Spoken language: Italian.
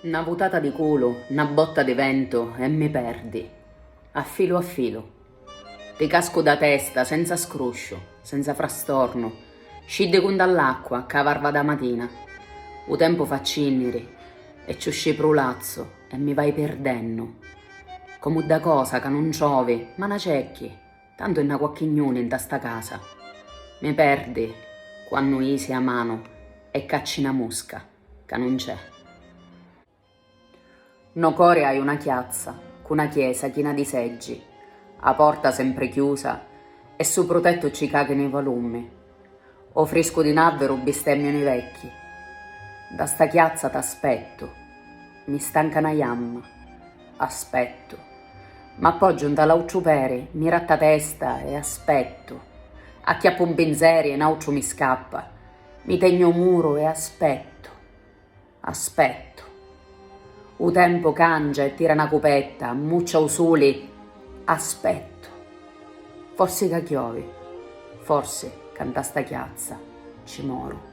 Una vutata di culo, una botta di vento e mi perdi, a filo a filo. Ti casco da testa, senza scruscio, senza frastorno, scinde con dall'acqua, cavarva da mattina. O tempo fa cinniri, e ci usci prulazzo, e mi vai perdendo. Come da cosa che non ciovi, ma na cecchi, tanto è na quacchignone in sta casa. Mi perdi, quando isi a mano, e cacci una mosca, che non c'è. No core hai una chiazza, con una chiesa china di seggi, a porta sempre chiusa, e su protetto ci cagano i volumi. O fresco di navvero bestemmiano i vecchi. Da sta chiazza t'aspetto, mi stanca una yamma, aspetto. Ma appoggio un talauciupere, mi ratta testa e aspetto. Acchiappo un pensiero e naucio mi scappa, mi tegno un muro e aspetto, aspetto. O tempo cangia e tira una cupetta, muccia usuli, aspetto. Forse che chiovi, forse canta sta chiazza, ci moro.